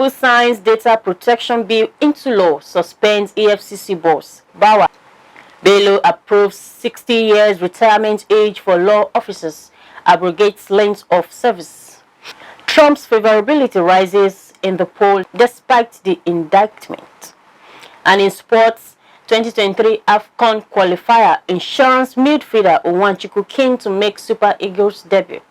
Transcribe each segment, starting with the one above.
Tinubu signs data protection bill into law, suspends EFCC boss. Bawa. Bello approves 60 years retirement age for law officers, abrogates length of service. Trump's favorability rises in the poll despite the indictment. And in sports, 2023 AFCON qualifier, insurance midfielder Chukkol keen to make Super Eagles debut.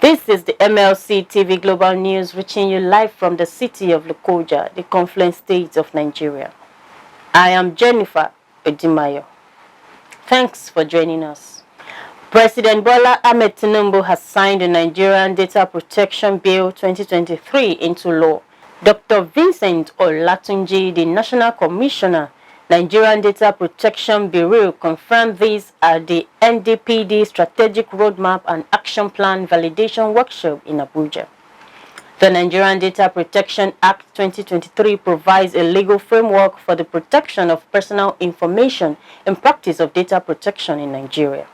This is the MLC TV Global News, reaching you live from the city of Lokoja, the confluent state of Nigeria. I am Jennifer Edimayo. Thanks for joining us. President Bola Ahmed Tinubu has signed the Nigerian Data Protection Bill 2023 into law. Dr. Vincent Olatunji, the National Commissioner, Nigerian Data Protection Bureau, confirmed this at the NDPD Strategic Roadmap and Action Plan Validation Workshop in Abuja. The Nigerian Data Protection Act 2023 provides a legal framework for the protection of personal information and practice of data protection in Nigeria.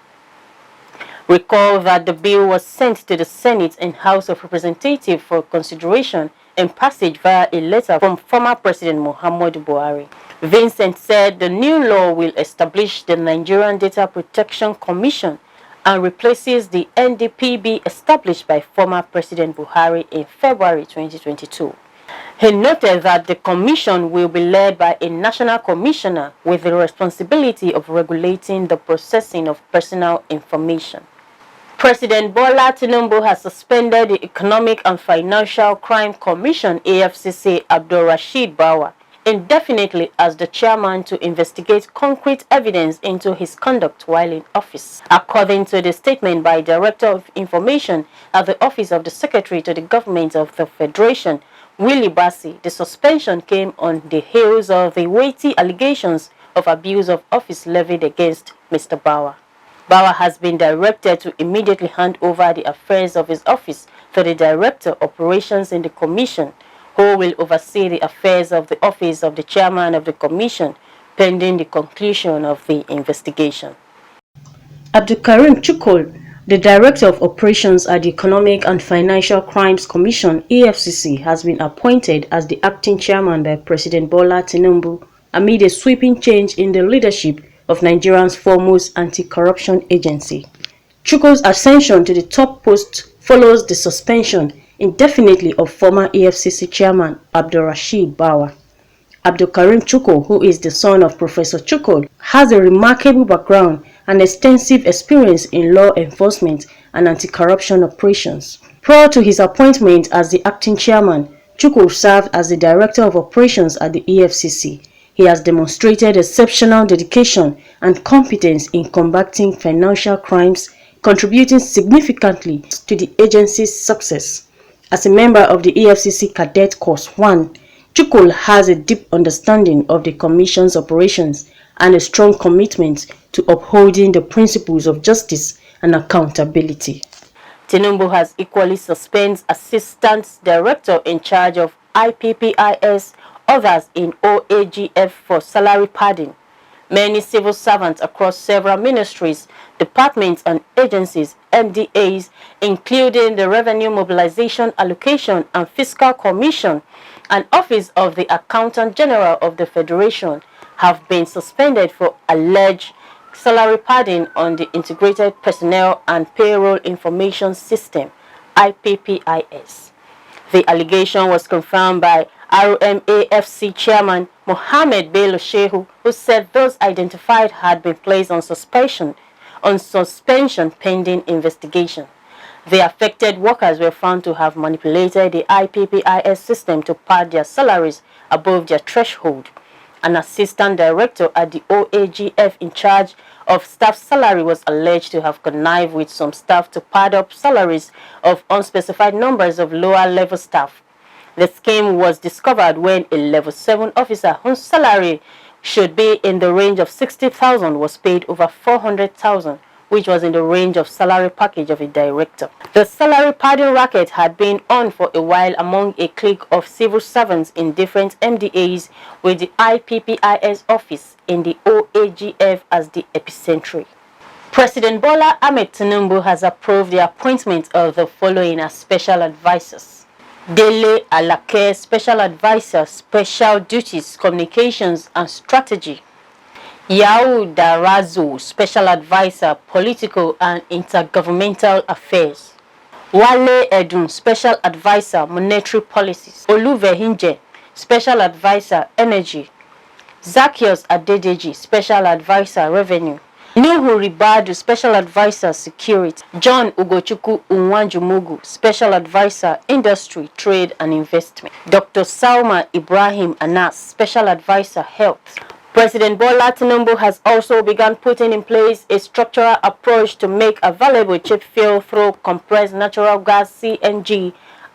Recall that the bill was sent to the Senate and House of Representatives for consideration and passage via a letter from former President Muhammadu Buhari. Vincent said the new law will establish the Nigerian Data Protection Commission and replaces the NDPB established by former President Buhari in February 2022. He noted that the commission will be led by a national commissioner with the responsibility of regulating the processing of personal information. President Bola Tinubu has suspended the Economic and Financial Crime Commission (EFCC) Abdulrasheed Bawa indefinitely as the chairman to investigate concrete evidence into his conduct while in office. According to the statement by Director of Information at the Office of the Secretary to the Government of the Federation, Willie Bassi, the suspension came on the heels of the weighty allegations of abuse of office levied against Mr. Bawa. Bawa has been directed to immediately hand over the affairs of his office to the Director of Operations in the Commission, who will oversee the affairs of the office of the chairman of the commission pending the conclusion of the investigation. Chukkol, the Director of Operations at the Economic and Financial Crimes Commission (EFCC), has been appointed as the acting chairman by President Bola Tinubu amid a sweeping change in the leadership of Nigeria's foremost anti-corruption agency. Chukkol's ascension to the top post follows the suspension indefinitely of former EFCC chairman Abdulrasheed Bawa. Chukkol, who is the son of Professor Chukkol, has a remarkable background and extensive experience in law enforcement and anti-corruption operations. Prior to his appointment as the acting chairman, Chukkol served as the Director of Operations at the EFCC. He has demonstrated exceptional dedication and competence in combating financial crimes, contributing significantly to the agency's success. As a member of the EFCC Cadet Corps 1, Chukkol has a deep understanding of the Commission's operations and a strong commitment to upholding the principles of justice and accountability. Tinubu has equally suspended Assistant Director in charge of IPPIS, others in OAGF for salary padding. Many civil servants across several ministries, departments and agencies, MDAs, including the Revenue Mobilization Allocation and Fiscal Commission and Office of the Accountant General of the Federation, have been suspended for alleged salary padding on the Integrated Personnel and Payroll Information System, IPPIS. The allegation was confirmed by RMAFC Chairman Mohammed Bello, who said those identified had been placed on suspension pending investigation. The affected workers were found to have manipulated the IPPIS system to pad their salaries above their threshold. An assistant director at the OAGF in charge of staff salary was alleged to have connived with some staff to pad up salaries of unspecified numbers of lower level staff. The scheme was discovered when a level 7 officer whose salary should be in the range of 60,000 was paid over 400,000, which was in the range of salary package of a director. The salary padding racket had been on for a while among a clique of civil servants in different MDAs, with the IPPIS office in the OAGF as the epicenter. President Bola Ahmed Tinubu has approved the appointment of the following as special advisors: Dele Alake, Special Advisor, Special Duties, Communications and Strategy. Yau Darazo, Special Advisor, Political and Intergovernmental Affairs. Wale Edun, Special Advisor, Monetary Policies. Oluvehinje, Special Advisor, Energy. Zacchaeus Adedeji, Special Advisor, Revenue. Nuhu Ribadu, Special Advisor, Security. John Ugochukwu Unwanjumugu, Special Advisor, Industry, Trade and Investment. Dr. Salma Ibrahim Anas, Special Advisor, Health. President Bola Tinubu has also begun putting in place a structural approach to make available cheap fuel through compressed natural gas (CNG)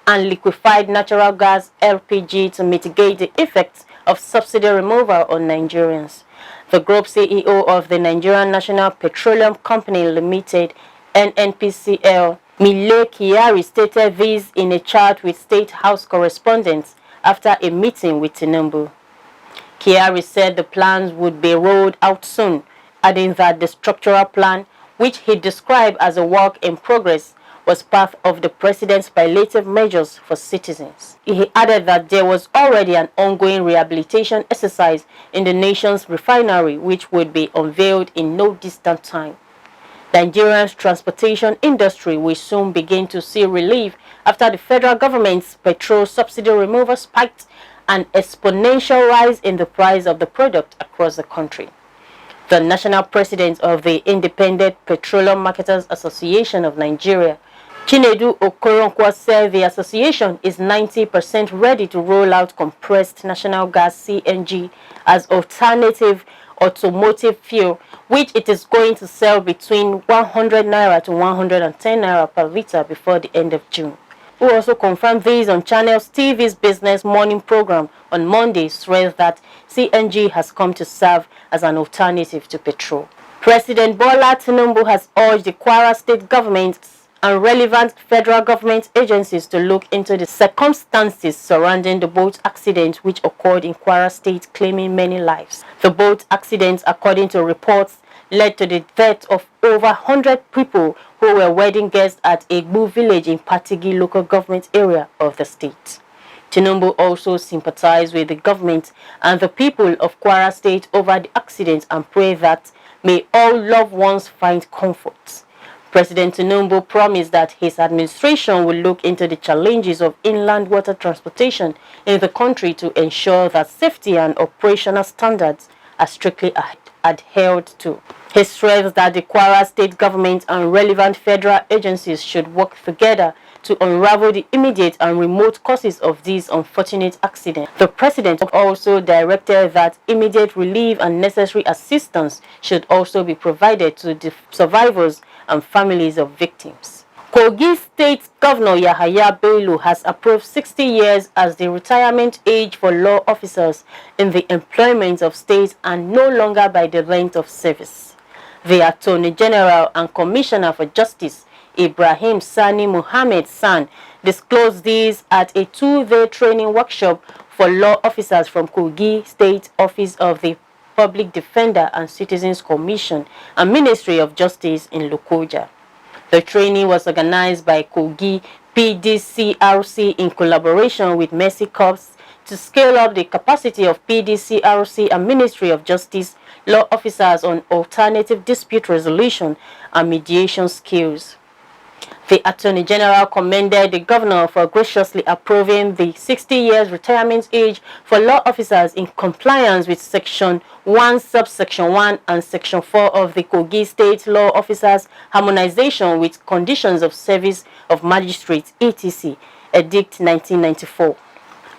and liquefied natural gas (LPG) to mitigate the effects of subsidy removal on Nigerians. The group CEO of the Nigerian National Petroleum Company Limited (NNPCL), Mile Kyari, stated this in a chat with State House correspondents after a meeting with Tinubu. Kyari said the plans would be rolled out soon, adding that the structural plan, which he described as a work in progress, was part of the president's palliative measures for citizens. He added that there was already an ongoing rehabilitation exercise in the nation's refinery, which would be unveiled in no distant time. Nigeria's transportation industry will soon begin to see relief after the federal government's petrol subsidy removal spiked an exponential rise in the price of the product across the country. The national president of the Independent Petroleum Marketers Association of Nigeria, Chinedu Okoronkwo, said the association is 90% ready to roll out compressed natural gas (CNG) as alternative automotive fuel, which it is going to sell between 100 naira to 110 naira per litre before the end of June. Who also confirmed this on Channels TV's Business Morning program on Monday, stressed that CNG has come to serve as an alternative to petrol. President Bola Tinubu has urged the KWARA state governments and relevant federal government agencies to look into the circumstances surrounding the boat accident which occurred in KWARA state, claiming many lives. The boat accident, according to reports, led to the death of over 100 people who were wedding guests at Egbu village in Patigi local government area of the state. Tinubu also sympathized with the government and the people of KWARA state over the accident and prayed that may all loved ones find comfort. President Tinubu promised that his administration will look into the challenges of inland water transportation in the country to ensure that safety and operational standards are strictly adhered to. He stressed that the KWARA state government and relevant federal agencies should work together to unravel the immediate and remote causes of these unfortunate accidents. The president also directed that immediate relief and necessary assistance should also be provided to the survivors and families of victims. Kogi State Governor Yahaya Bello has approved 60 years as the retirement age for law officers in the employment of states and no longer by the length of service. The Attorney General and Commissioner for Justice, Ibrahim Sani Mohammed San, disclosed this at a two-day training workshop for law officers from Kogi State Office of the Public Defender and Citizens Commission and Ministry of Justice in Lokoja. The training was organized by Kogi PDCRC in collaboration with Mercy Corps to scale up the capacity of PDCRC and Ministry of Justice law officers on alternative dispute resolution and mediation skills. The Attorney General commended the governor for graciously approving the 60 years retirement age for law officers in compliance with Section 1, Subsection 1 and Section 4 of the Kogi State Law Officers Harmonization with Conditions of Service of Magistrates (ETC) Edict 1994.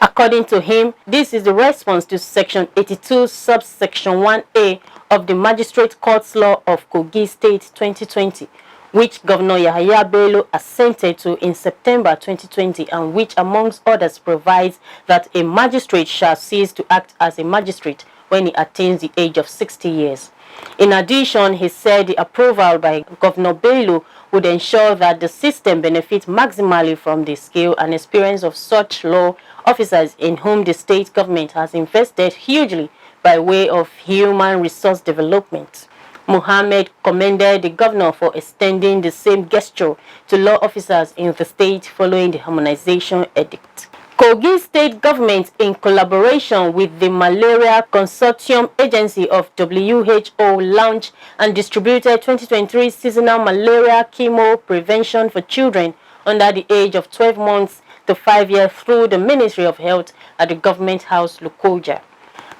According to him, this is the response to Section 82, Subsection 1A of the Magistrate Courts Law of Kogi State 2020, which Governor Yahaya Bello assented to in September 2020 and which, amongst others, provides that a magistrate shall cease to act as a magistrate when he attains the age of 60 years. In addition, he said the approval by Governor Bello would ensure that the system benefits maximally from the skill and experience of such law officers in whom the state government has invested hugely by way of human resource development. Mohammed commended the governor for extending the same gesture to law officers in the state following the harmonization edict. Kogi State Government, in collaboration with the Malaria Consortium Agency of WHO, launched and distributed 2023 seasonal malaria chemo-prevention for children under the age of 12 months to 5 years through the Ministry of Health at the Government House, Lokoja.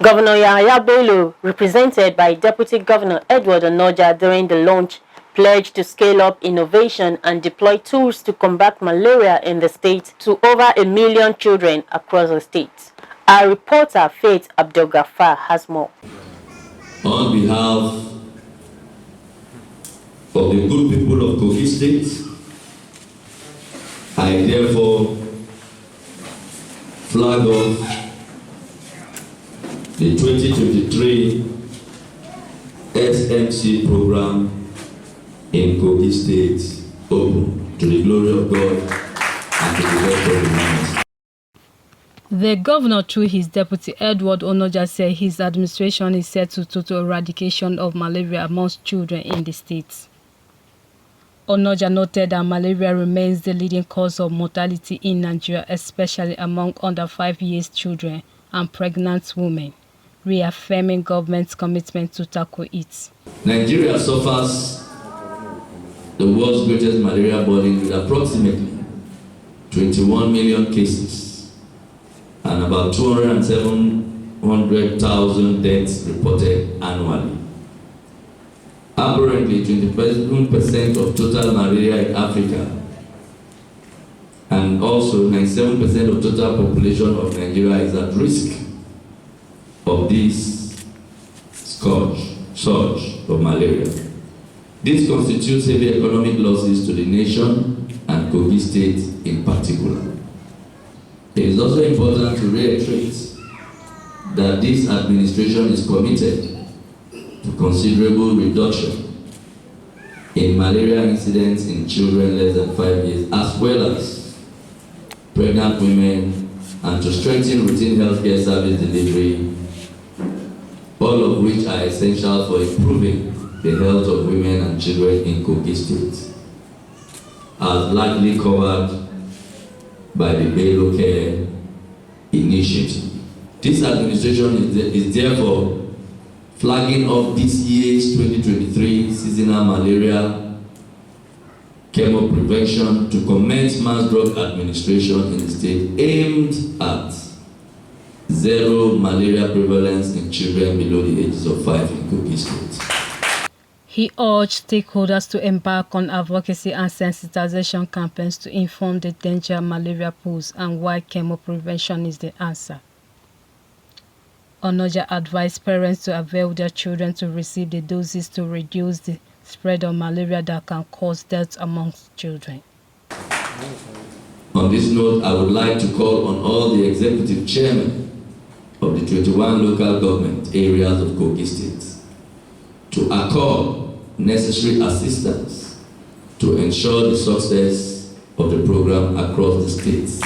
Governor Bello, represented by Deputy Governor Edward Onoja during the launch, pledged to scale up innovation and deploy tools to combat malaria in the state to over 1 million children across the state. Our reporter, Faith Abdugafa, has more. On behalf of the good people of Kogi State, I therefore flag off the 2023 SMC program in Kogi State, open to the glory of God and to the rest of humanity. The governor, through his deputy Edward Onoja, said his administration is set to total eradication of malaria amongst children in the state. Onoja noted that malaria remains the leading cause of mortality in Nigeria, especially among under 5 years children and pregnant women, reaffirming government's commitment to tackle it. Nigeria suffers the world's greatest malaria burden with approximately 21 million cases and about 207,000 deaths reported annually. Apparently, 27% of total malaria in Africa and also 97% of total population of Nigeria is at risk of this surge of malaria. This constitutes heavy economic losses to the nation and Kogi State in particular. It is also important to reiterate that this administration is committed to considerable reduction in malaria incidents in children less than 5 years, as well as pregnant women, and to strengthen routine healthcare service delivery, all of which are essential for improving the health of women and children in Kogi State, as largely covered by the Bello Care Initiative. This administration is therefore flagging off this year's 2023 seasonal malaria chemo-prevention to commence mass drug administration in the state aimed at zero malaria prevalence in children below the ages of 5 in Kogi State. He urged stakeholders to embark on advocacy and sensitization campaigns to inform the danger malaria poses and why chemo-prevention is the answer. Onoja advised parents to avail their children to receive the doses to reduce the spread of malaria that can cause death amongst children. On this note, I would like to call on all the executive chairmen of the 21 local government areas of Kogi State to accord necessary assistance to ensure the success of the program across the states.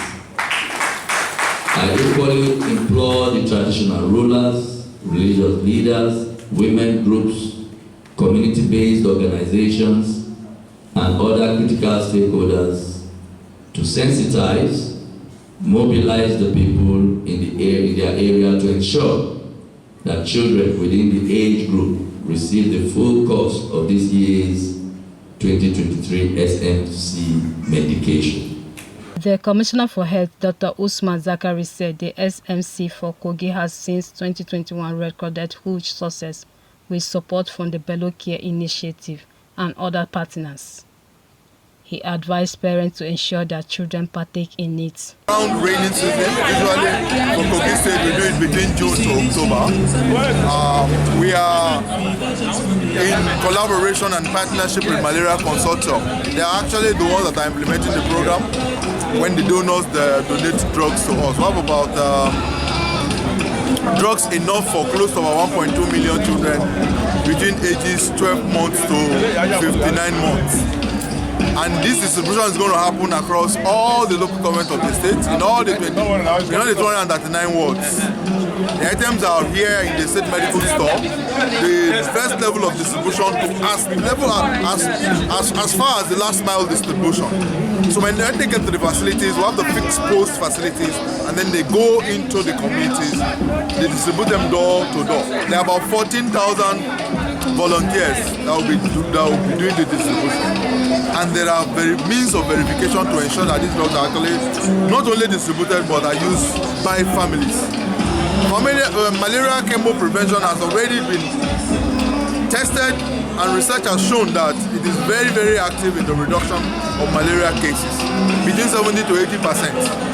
I equally implore the traditional rulers, religious leaders, women groups, community-based organizations, and other critical stakeholders to sensitize, mobilize the people in their area to ensure that children within the age group receive the full cost of this year's 2023 SMC medication. The Commissioner for Health, Dr. Usman Zakari, said the SMC for Kogi has since 2021 recorded huge success with support from the Bello Care Initiative and other partners. He advised parents to ensure that children partake in it. Around rainy season, usually for Kogi State, we do it between June to October. We are in collaboration and partnership with Malaria Consortium. They are actually the ones that are implementing the program. When the donors donate drugs to us, we have about drugs enough for close to about 1.2 million children between ages 12 months to 59 months. And this distribution is going to happen across all the local government of the state, in all the 239 wards. The items are here in the state medical store. The first level of distribution as far as the last mile distribution. So when they get to the facilities, we have the fixed post facilities and then they go into the communities. They distribute them door to door. There are about 14,000 volunteers that will be doing the distribution, and there are means of verification to ensure that these drugs are actually not only distributed but are used by families. Malaria chemo-prevention has already been tested, and research has shown that it is very, very active in the reduction of malaria cases, between 70 to 80%.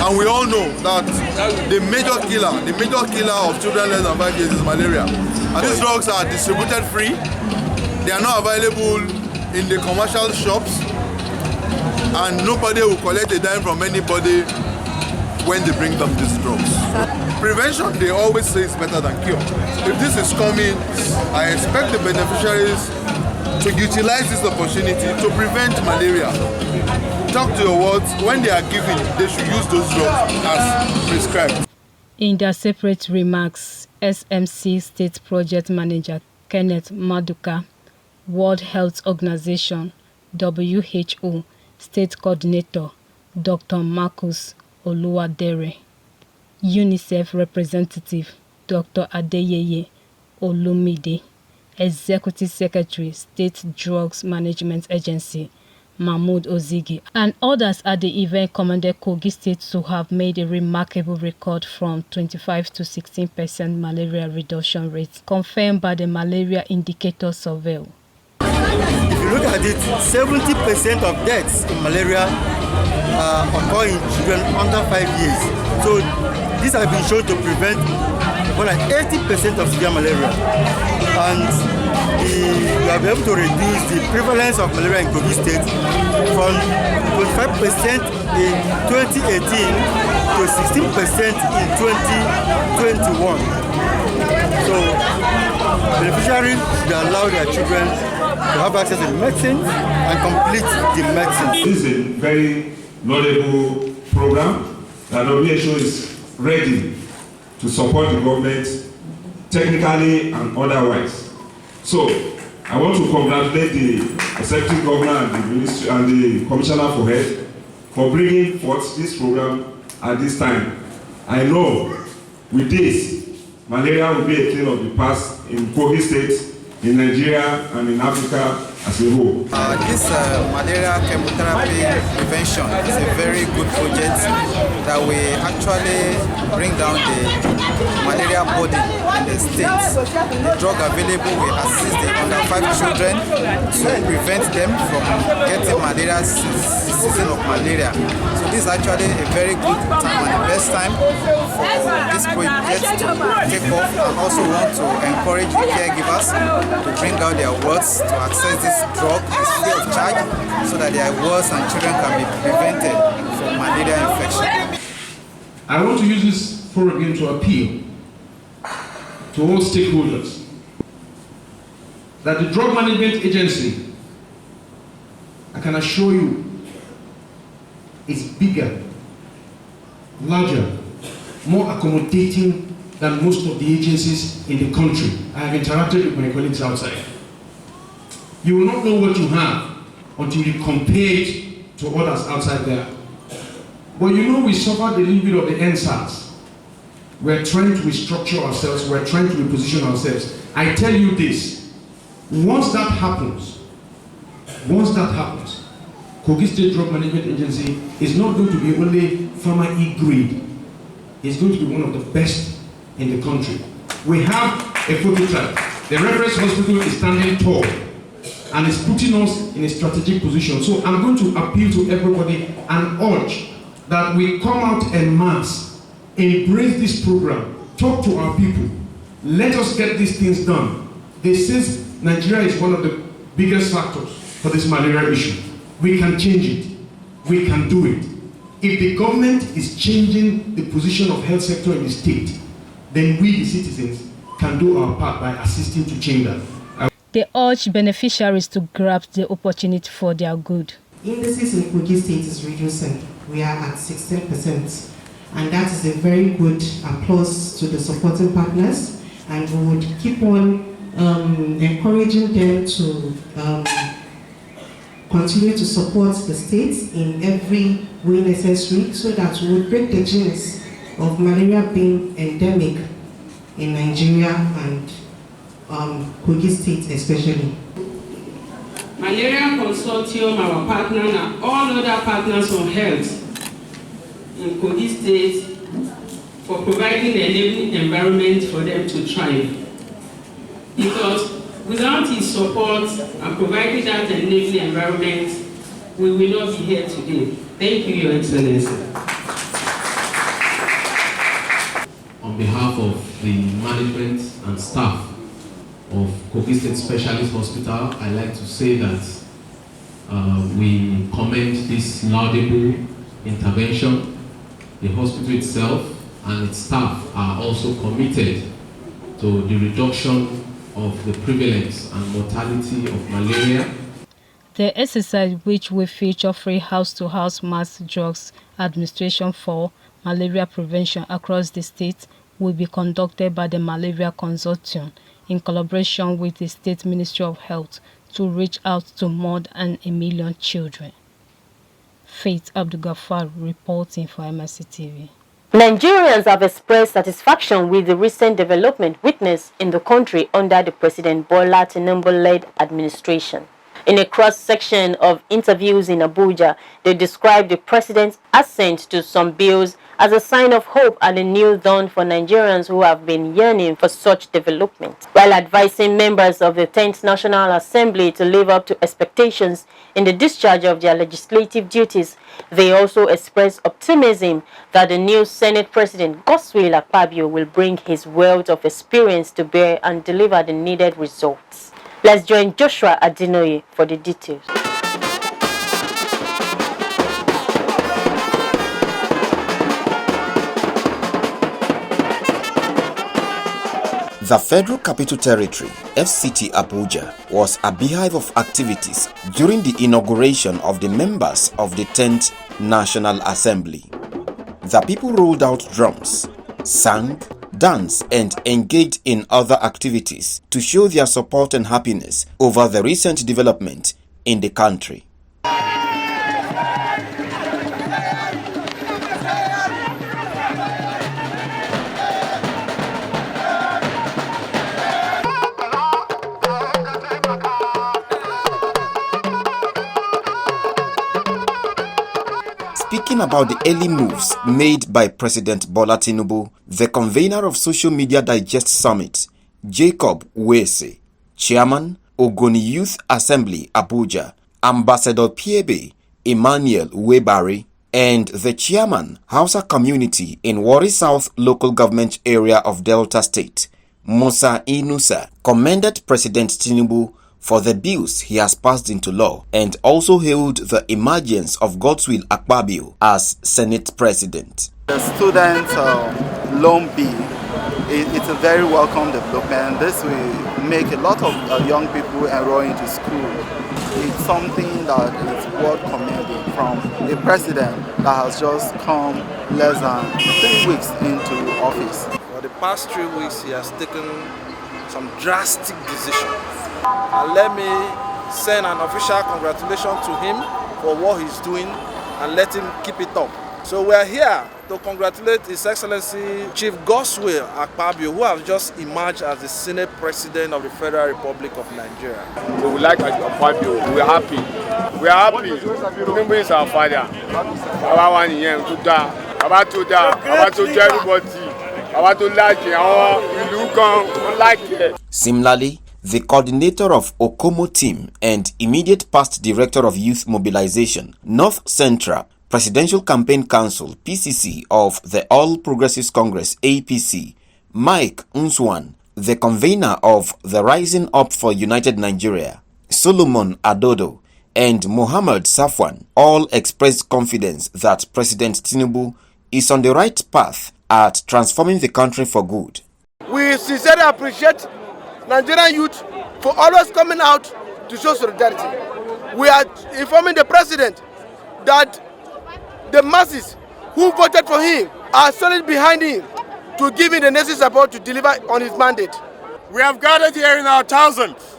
And we all know that the major killer of children less than 5 years is malaria. And these drugs are distributed free. They are not available in the commercial shops, and nobody will collect a dime from anybody when they bring them these drugs. Prevention, they always say, is better than cure. If this is coming, I expect the beneficiaries to utilize this opportunity to prevent malaria. Talk to your wards. When they are given, they should use those drugs as prescribed. In their separate remarks, SMC State Project Manager Kenneth Maduka, World Health Organization WHO State Coordinator Dr. Marcus Oluwadere, UNICEF Representative Dr. Adeyeye Olumide, Executive Secretary State Drugs Management Agency Mahmoud Ozigi, and others at the event commended Kogi State to have made a remarkable record from 25 to 16% malaria reduction rate, confirmed by the Malaria Indicator Survey. If you look at it, 70% of deaths in malaria occur in children under 5 years. So these have been shown to prevent more than 80% of severe malaria. And we have been able to reduce the prevalence of malaria in Kogi State from 25% in 2018 to 16% in 2021. So beneficiaries should allow their children to have access to medicine and complete the medicine. This is a very laudable program that WHO is ready to support the government technically and otherwise. So I want to congratulate the Executive Governor and the Ministry and the Commissioner for Health for bringing forth this program at this time. I know with this, malaria will be a thing of the past in Kogi State, in Nigeria, and in Africa as a whole. This malaria chemotherapy prevention is a very good project that will actually bring down the malaria burden in the states. The drug available will assist the under 5 children to prevent them from getting malaria season of malaria. So this is actually a very good time and the best time for this project to take off, and also want to encourage the caregivers to bring out their wards to access this drug is free of charge, so that their wards and children can be prevented from malaria infection. I want to use this forum again to appeal to all stakeholders that the Drug Management Agency, I can assure you, is bigger, larger, more accommodating than most of the agencies in the country. I have interacted with my colleagues outside. You will not know what you have until you compare it to others outside there. But you know, we suffered a little bit of the NSAS. We're trying to restructure ourselves, we're trying to reposition ourselves. I tell you this, once that happens, Kogi State Drug Management Agency is not going to be only Pharma E grade, it's going to be one of the best in the country. We have a prototype. The reference hospital is standing tall and is putting us in a strategic position. So I'm going to appeal to everybody and urge that we come out en masse, embrace this program, talk to our people, let us get these things done. Since Nigeria is one of the biggest factors for this malaria issue, we can change it, we can do it. If the government is changing the position of health sector in the state, then we, the citizens, can do our part by assisting to change that. They urge beneficiaries to grasp the opportunity for their good. Indices in Kogi State is reducing. We are at 16%, and that is a very good applause to the supporting partners, and we would keep on encouraging them to continue to support the state in every way necessary so that we will break the genes of malaria being endemic in Nigeria and Kogi State especially. Malaria Consortium, our partner, and all other partners on health in Kogi State for providing the enabling environment for them to thrive. Because without his support and providing that enabling environment, we will not be here today. Thank you, Your Excellency. On behalf of the management and staff of Kogi State Specialist Hospital, I'd like to say that we commend this laudable intervention. The hospital itself and its staff are also committed to the reduction of the prevalence and mortality of malaria. The exercise, which will feature free house-to-house mass drugs administration for malaria prevention across the state, will be conducted by the Malaria Consortium in collaboration with the State Ministry of Health to reach out to more than 1 million children. Faith Abdul-Ghaffar reporting for MLC TV. Nigerians have expressed satisfaction with the recent development witnessed in the country under the President Bola Tinubu-led administration. In a cross-section of interviews in Abuja, they described the president's assent to some bills as a sign of hope and a new dawn for Nigerians who have been yearning for such development. While advising members of the 10th National Assembly to live up to expectations in the discharge of their legislative duties, they also expressed optimism that the new Senate President Godswill Akpabio will bring his wealth of experience to bear and deliver the needed results. Let's join Joshua Adinoye for the details. The Federal Capital Territory, FCT Abuja, was a beehive of activities during the inauguration of the members of the 10th National Assembly. The people rolled out drums, sang, danced, and engaged in other activities to show their support and happiness over the recent development in the country. Speaking about the early moves made by President Bola Tinubu, the convener of Social Media Digest Summit, Jacob Wese, Chairman, Ogoni Youth Assembly, Abuja, Ambassador Piebe, Emmanuel Webari, and the Chairman, Hausa Community in Warri South Local Government Area of Delta State, Musa Inusa, commended President Tinubu for the bills he has passed into law and also hailed the emergence of Godswill Akpabio as Senate President. The student loan bill, it's a very welcome development. This will make a lot of young people enroll into school. It's something that is worth commending from a president that has just come less than 3 weeks into office. For the past 3 weeks, he has taken some drastic decisions. And let me send an official congratulations to him for what he's doing and let him keep it up. So we are here to congratulate His Excellency Chief Godswill Akpabio, who has just emerged as the Senate President of the Federal Republic of Nigeria. We would like Akpabio. We are happy. We are happy. Tinubu is our father. Our one here to die. About to die. About to everybody. About to like it. You look like it. Similarly, the coordinator of Okomo team and immediate past director of youth mobilization, North Central Presidential Campaign Council, PCC of the All Progressives Congress, APC, Mike Unswan, the convener of the Rising Up for United Nigeria, Solomon Ododo, and Mohammed Safwan, all expressed confidence that President Tinubu is on the right path at transforming the country for good. We sincerely appreciate Nigerian youth for always coming out to show solidarity. We are informing the president that the masses who voted for him are solid behind him to give him the necessary support to deliver on his mandate. We have gathered here in our thousands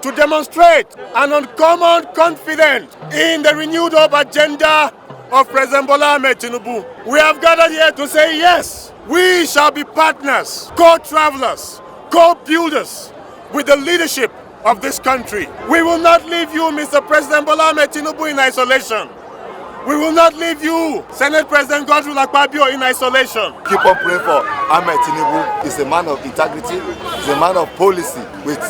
to demonstrate an uncommon confidence in the renewed hope agenda of President Bola Tinubu. We have gathered here to say yes, we shall be partners, co-travelers, co-builders with the leadership of this country. We will not leave you, Mr. President Bola Tinubu, in isolation. We will not leave you, Senate President Govt in isolation. Keep on praying for Ahmed Tinubu. He's a man of integrity, he's a man of policy with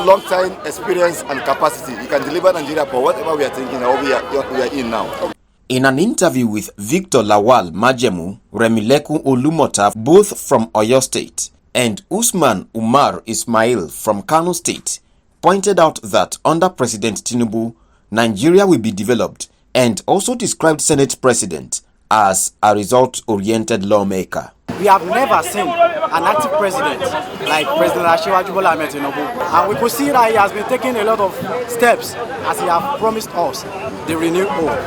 long-time experience and capacity. He can deliver Nigeria for whatever we are thinking or we are in now. In an interview with Victor Lawal Majemu, Remileku Olumota, both from Oyo State, and Usman Umar Ismail from Kano State, pointed out that under President Tinubu, Nigeria will be developed, and also described Senate President as a result-oriented lawmaker. We have never seen an active president like President Bola Tinubu, and we could see that he has been taking a lot of steps as he has promised us the renewed hope.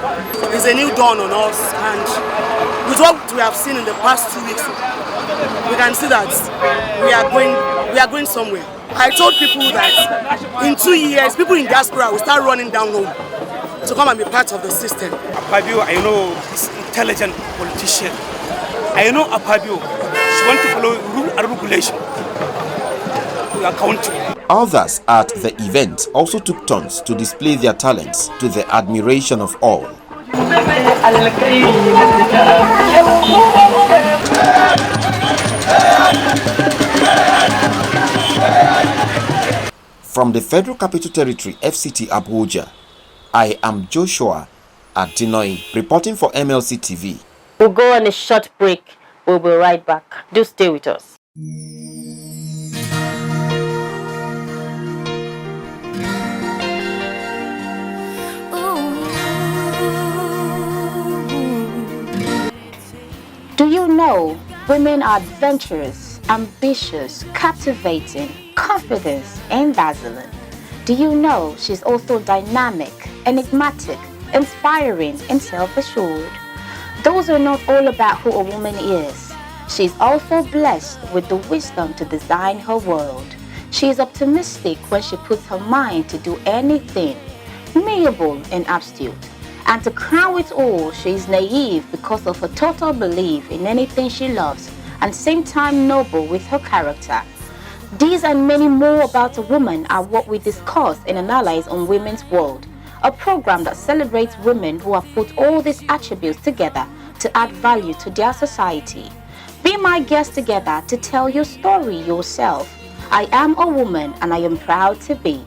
It's a new dawn on us, and with what we have seen in the past 2 weeks, we can see that we are going somewhere. I told people that in 2 years, people in diaspora will start running down home to come and be part of the system. Apabio, I know, is intelligent politician. I know Apabio, she wants to follow rule and regulation. We are counting. Others at the event also took turns to display their talents to the admiration of all. From the Federal Capital Territory, FCT Abuja, I am Joshua Adinoi, reporting for MLC TV. We'll go on a short break. We'll be right back. Do stay with us. Do you know women are adventurous, ambitious, captivating, confident, and dazzling? Do you know she's also dynamic, enigmatic, inspiring, and self-assured? Those are not all about who a woman is. She's also blessed with the wisdom to design her world. She is optimistic when she puts her mind to do anything, amiable and astute. And to crown it all, she is naive because of her total belief in anything she loves, and same time noble with her character. These and many more about a woman are what we discuss and analyze on Women's World, a program that celebrates women who have put all these attributes together to add value to their society. Be my guest together to tell your story yourself. I am a woman and I am proud to be.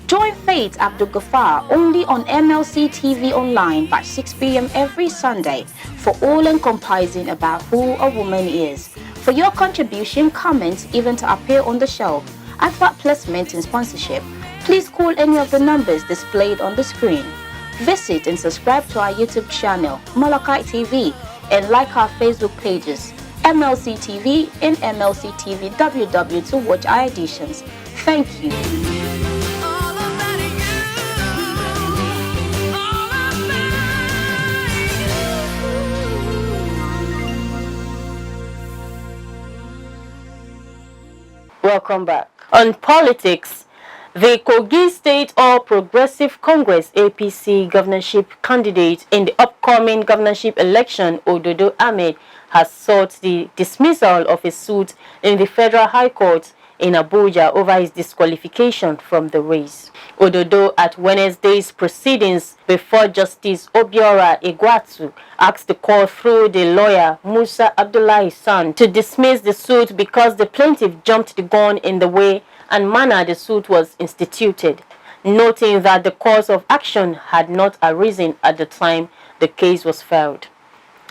Join Faith Abdul-Ghaffar only on MLC TV online by 6 p.m. every Sunday for all encompassing about who a woman is. For your contribution, comments, even to appear on the show, advert placement and sponsorship, please call any of the numbers displayed on the screen. Visit and subscribe to our YouTube channel, Malachi TV, and like our Facebook pages, MLC TV and MLC TV WW to watch our editions. Thank you. Welcome back. On politics, the Kogi State All Progressive Congress APC governorship candidate in the upcoming governorship election, Ododo Ahmed, has sought the dismissal of his suit in the Federal High Court in Abuja over his disqualification from the race. Ododo, at Wednesday's proceedings before Justice Obiora Egwatu, asked the court through the lawyer Musa Abdullahi's son to dismiss the suit because the plaintiff jumped the gun in the way and manner the suit was instituted, noting that the cause of action had not arisen at the time the case was filed.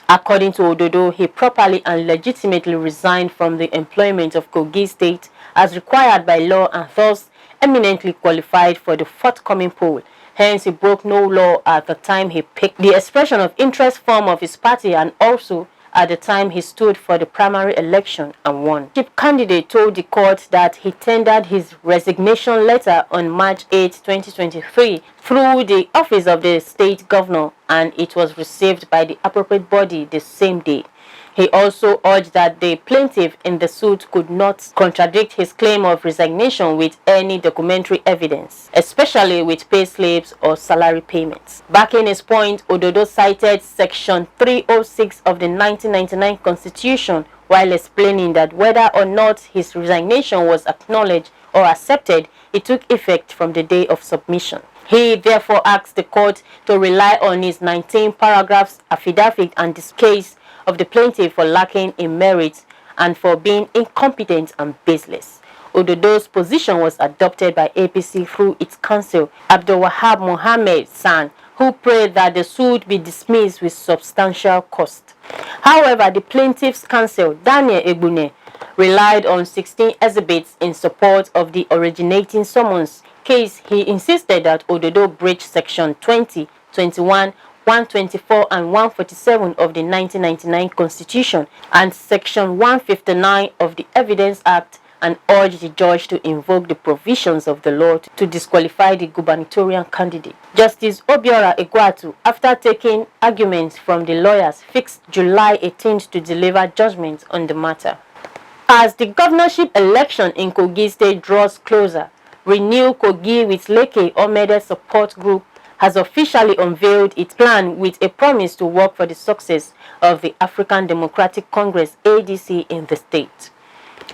According to Ododo, he properly and legitimately resigned from the employment of Kogi State as required by law and thus eminently qualified for the forthcoming poll. Hence, he broke no law at the time he picked the expression of interest form of his party and also at the time he stood for the primary election and won. The candidate told the court that he tendered his resignation letter on March 8, 2023 through the office of the state governor and it was received by the appropriate body the same day. He also urged that the plaintiff in the suit could not contradict his claim of resignation with any documentary evidence, especially with pay slips or salary payments. Backing his point, Ododo cited Section 306 of the 1999 Constitution while explaining that whether or not his resignation was acknowledged or accepted, it took effect from the day of submission. He therefore asked the court to rely on his 19 paragraphs affidavit and this case of the plaintiff for lacking in merit and for being incompetent and baseless. Ododo's position was adopted by APC through its counsel, Abdul Wahab Mohammed San, who prayed that the suit be dismissed with substantial cost. However, the plaintiff's counsel, Daniel Egbune, relied on 16 exhibits in support of the originating summons case. He insisted that Ododo breached Section 20, 21, 124 and 147 of the 1999 Constitution and Section 159 of the Evidence Act and urged the judge to invoke the provisions of the law to disqualify the gubernatorial candidate. Justice Obiora Egwatu, after taking arguments from the lawyers, fixed July 18th to deliver judgment on the matter. As the governorship election in Kogi State draws closer, Renew Kogi with Leke Omede support group has officially unveiled its plan with a promise to work for the success of the African Democratic Congress ADC in the state.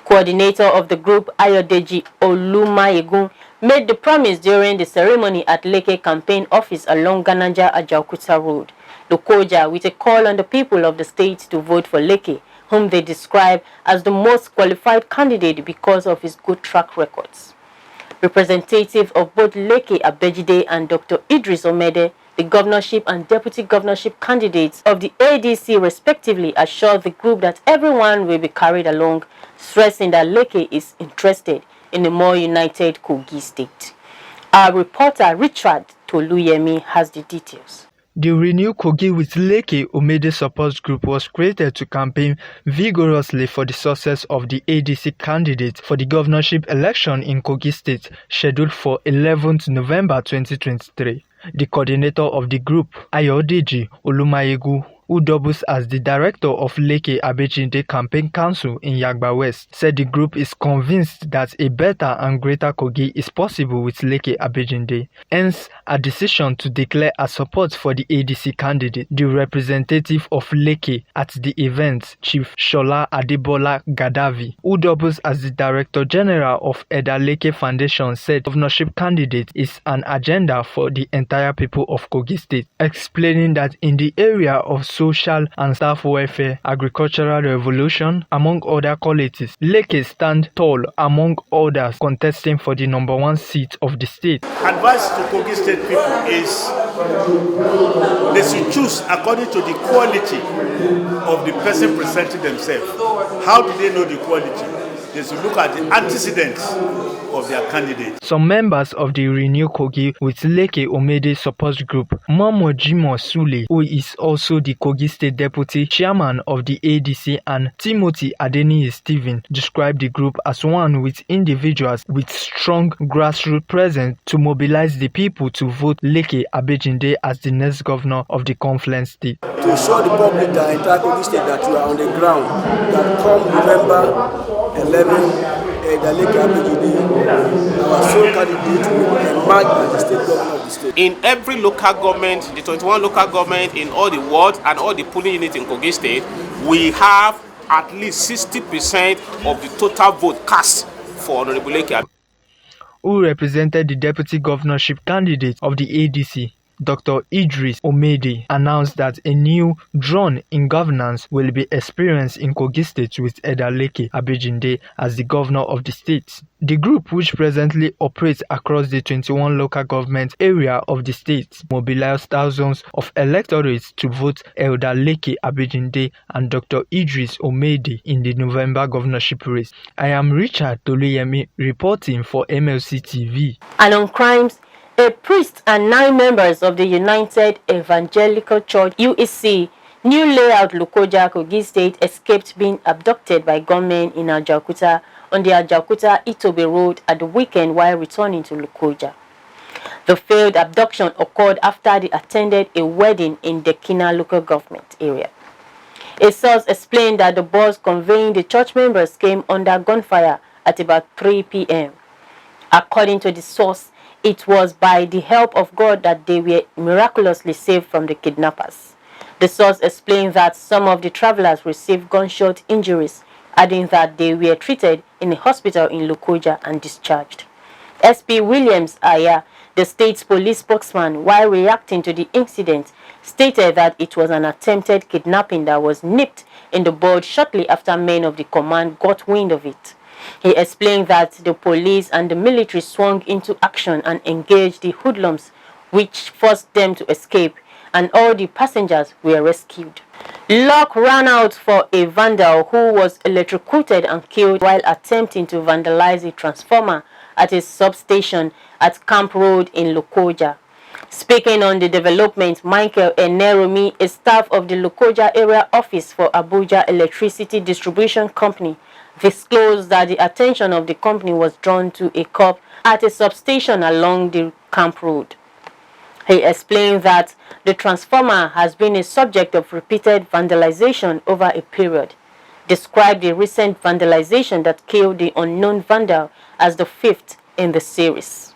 Coordinator of the group, Ayodeji Olumayegun, made the promise during the ceremony at Leke campaign office along Ganaja Ajaokuta Road, Lokoja, with a call on the people of the state to vote for Leke, whom they describe as the most qualified candidate because of his good track records. Representatives of both Leke Abejide and Dr. Idris Omede, the governorship and deputy governorship candidates of the ADC respectively, assured the group that everyone will be carried along, stressing that Leke is interested in a more united Kogi state. Our reporter Richard Toluyemi has the details. The Renew Kogi with Leke Omede support group was created to campaign vigorously for the success of the ADC candidate for the governorship election in Kogi State, scheduled for 11th November 2023. The coordinator of the group, Ayodeji Olumayegu, who doubles as the director of Leke Abejide Campaign Council in Yagba West, said the group is convinced that a better and greater Kogi is possible with Leke Abejide. Hence, a decision to declare a support for the ADC candidate. The representative of Leke at the event, Chief Shola Adebola Gadavi, who doubles as the Director General of Eda Leke Foundation, said governorship candidate is an agenda for the entire people of Kogi State, explaining that in the area of social and staff welfare, agricultural revolution, among other qualities, Leke stand tall among others contesting for the #1 seat of the state. Advice to Kogi State people is they should choose according to the quality of the person presenting themselves. How do they know the quality? They should look at the antecedents of their candidate. Some members of the Renew Kogi with Leke Omede support group, Momo Jimo Sule, who is also the Kogi State Deputy Chairman of the ADC, and Timothy Adeniyi Stephen, described the group as one with individuals with strong grassroots presence to mobilize the people to vote Leke Abejide as the next governor of the Confluence State. To show the public the entire Kogi State that you are on the ground, that come November 11, the Leke Abejide, our sole candidate, will emerge as the state governor of the state. In every local government, the 21 local government in all the wards and all the polling units in Kogi State, we have at least 60% of the total vote cast for Honorable Leke, who represented the deputy governorship candidate of the ADC. Dr. Idris Omede announced that a new drawn in governance will be experienced in Kogi State with Eda Leke Abejide as the governor of the state. The group, which presently operates across the 21 local government area of the state, mobilized thousands of electorates to vote Eda Leke Abejide and Dr. Idris Omede in the November governorship race. I am Richard Toluyemi reporting for MLC TV. And on crimes, a priest and 9 members of the United Evangelical Church UEC new layout Lokoja, Kogi State escaped being abducted by gunmen in Ajaokuta on the Ajaokuta-Itobe Road at the weekend while returning to Lokoja. The failed abduction occurred after they attended a wedding in the Kina local government area. A source explained that the bus conveying the church members came under gunfire at about 3 p.m. According to the source, it was by the help of God that they were miraculously saved from the kidnappers. The source explained that some of the travelers received gunshot injuries, adding that they were treated in a hospital in Lokoja and discharged. SP Williams Aya, the state's police spokesman, while reacting to the incident, stated that it was an attempted kidnapping that was nipped in the bud shortly after men of the command got wind of it. He explained that the police and the military swung into action and engaged the hoodlums, which forced them to escape, and all the passengers were rescued. Luck ran out for a vandal who was electrocuted and killed while attempting to vandalize a transformer at a substation at Camp Road in Lokoja. Speaking on the development, Michael Eneromi, a staff of the Lokoja area office for ABUJA Electricity Distribution Company, disclosed that the attention of the company was drawn to a cop at a substation along the Camp Road. He explained that the transformer has been a subject of repeated vandalization over a period, described the recent vandalization that killed the unknown vandal as the 5th in the series.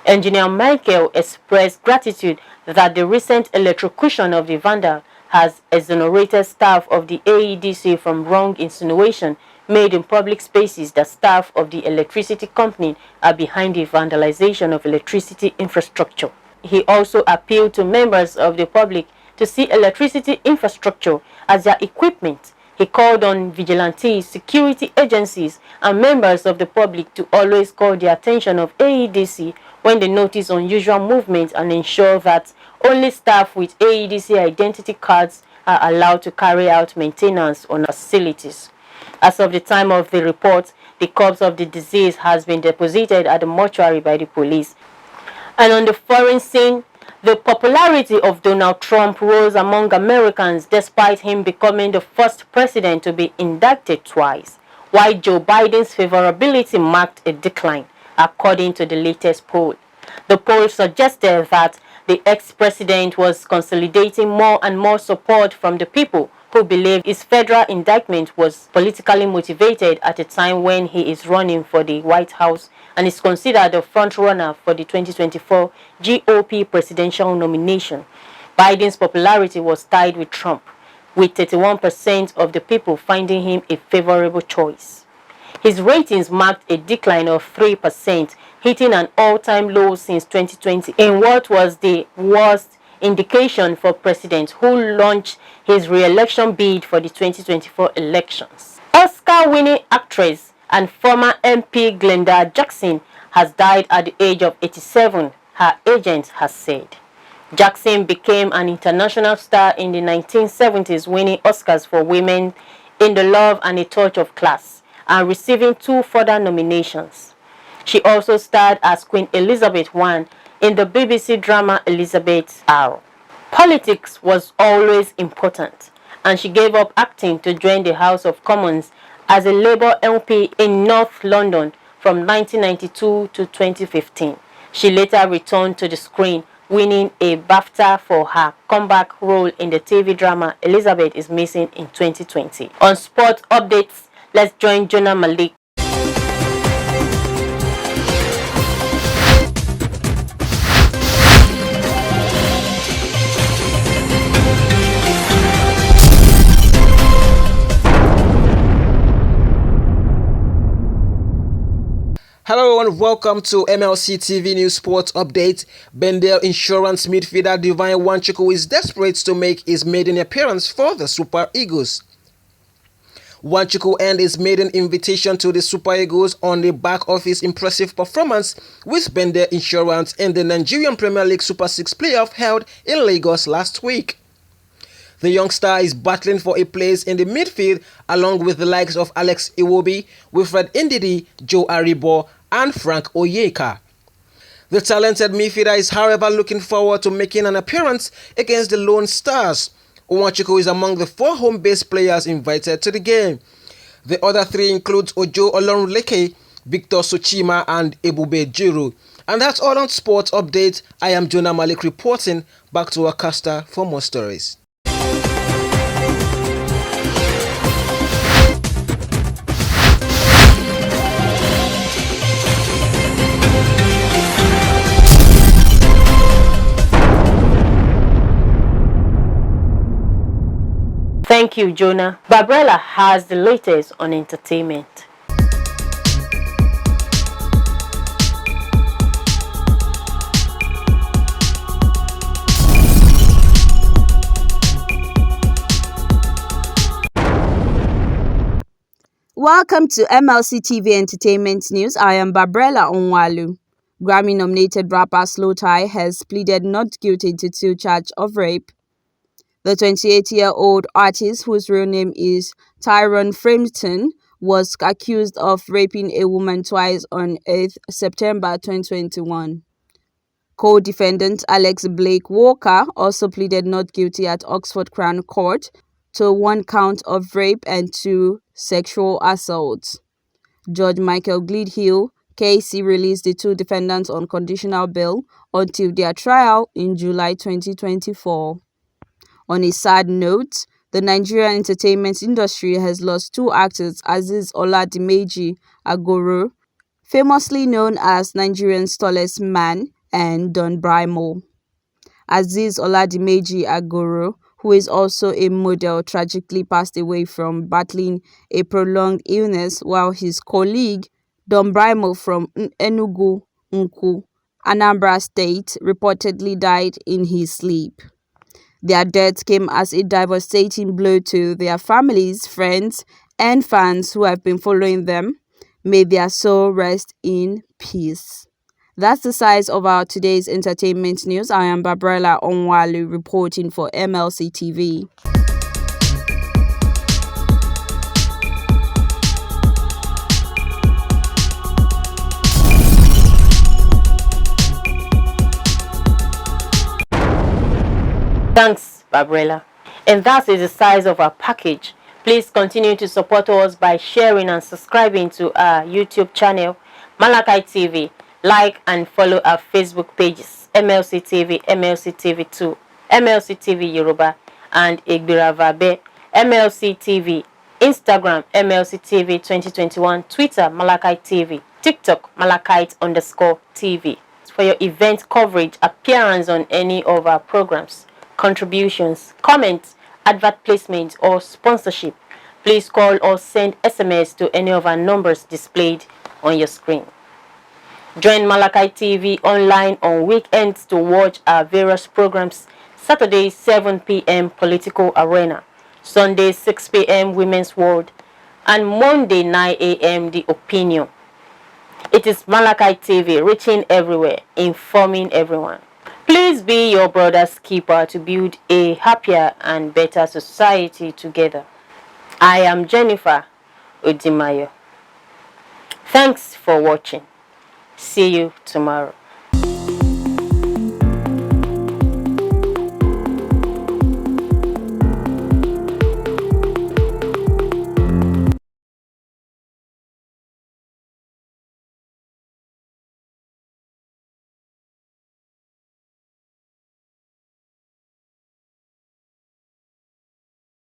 Engineer Michael expressed gratitude that the recent electrocution of the vandal has exonerated staff of the AEDC from wrong insinuation made in public spaces that staff of the electricity company are behind the vandalization of electricity infrastructure. He also appealed to members of the public to see electricity infrastructure as their equipment. He called on vigilantes, security agencies, and members of the public to always call the attention of AEDC when they notice unusual movement and ensure that only staff with AEDC identity cards are allowed to carry out maintenance on facilities. As of the time of the report, the corpse of the deceased has been deposited at the mortuary by the police. And on the foreign scene, the popularity of Donald Trump rose among Americans despite him becoming the first president to be indicted twice, while Joe Biden's favorability marked a decline, according to the latest poll. The poll suggested that the ex-president was consolidating more and more support from the people who believe his federal indictment was politically motivated at a time when he is running for the White House and is considered the frontrunner for the 2024 GOP presidential nomination. Biden's popularity was tied with Trump, with 31% of the people finding him a favorable choice. His ratings marked a decline of 3%, hitting an all-time low since 2020 in what was the worst indication for president who launched his re-election bid for the 2024 elections. Oscar-winning actress and former MP Glenda Jackson has died at the age of 87, her agent has said. Jackson became an international star in the 1970s, winning Oscars for Women in the Love and a Touch of Class, and receiving 2 further nominations. She also starred as Queen Elizabeth I in the BBC drama Elizabeth R. Politics was always important, and she gave up acting to join the House of Commons as a Labour MP in North London from 1992 to 2015. She later returned to the screen, winning a BAFTA for her comeback role in the TV drama Elizabeth is Missing in 2020. On sport updates, let's join Jonah Malik. Hello and welcome to MLC TV News Sports Update. Bendel Insurance midfielder Divine Chukkol is desperate to make his maiden appearance for the Super Eagles. Chukkol earned his maiden invitation to the Super Eagles on the back of his impressive performance with Bendel Insurance in the Nigerian Premier League Super 6 playoff held in Lagos last week. The youngster is battling for a place in the midfield along with the likes of Alex Iwobi, Wilfred Ndidi, Joe Aribo, and Frank Oyeka. The talented midfielder is however looking forward to making an appearance against the Lone Stars. Chukkol is among the 4 home-based players invited to the game. The other 3 include Ojo Olorunleke, Victor Sochima, and Ebube Jiru. And that's all on Sports Update. I am Jonah Malik reporting. Back to our caster for more stories. Thank you, Jonah. Babrella has the latest on entertainment. Welcome to MLC TV Entertainment News. I am Babrella Onwalu. Grammy-nominated rapper Slow Tie has pleaded not guilty to 2 charges of rape. The 28-year-old artist, whose real name is Tyrone Frampton, was accused of raping a woman twice on 8th September 2021. Co-defendant Alex Blake Walker also pleaded not guilty at Oxford Crown Court to 1 count of rape and 2 sexual assaults. Judge Michael Gleadhill, KC, released the 2 defendants on conditional bail until their trial in July 2024. On a sad note, the Nigerian entertainment industry has lost 2 actors, Azeez Oladimeji Agoro, famously known as Nigeria's tallest man, and Don Brimo. Azeez Oladimeji Agoro, who is also a model, tragically passed away from battling a prolonged illness, while his colleague, Don Brimo from Enugu, Nku, Anambra State, reportedly died in his sleep. Their death came as a devastating blow to their families, friends, and fans who have been following them. May their soul rest in peace. That's the size of our today's entertainment news. I am Babrella Onwalu reporting for MLC TV. Thanks, Babrella. And that is the size of our package. Please continue to support us by sharing and subscribing to our YouTube channel, Malachi TV. Like and follow our Facebook pages, MLC TV, MLC TV2, MLC TV Yoruba, and Igbiravabe, MLC TV, Instagram, MLC TV 2021, Twitter, Malachi TV, TikTok, Malachite_TV. For your event coverage, appearance on any of our programs, contributions, comments, advert placement, or sponsorship, please call or send SMS to any of our numbers displayed on your screen. Join Malachi TV online on weekends to watch our various programs. Saturday, 7 p.m. Political Arena. Sunday, 6 p.m. Women's World. And Monday, 9 a.m. The Opinion. It is Malachi TV, reaching everywhere, informing everyone. Please be your brother's keeper to build a happier and better society together. I am Jennifer Odimayo. Thanks for watching. See you tomorrow.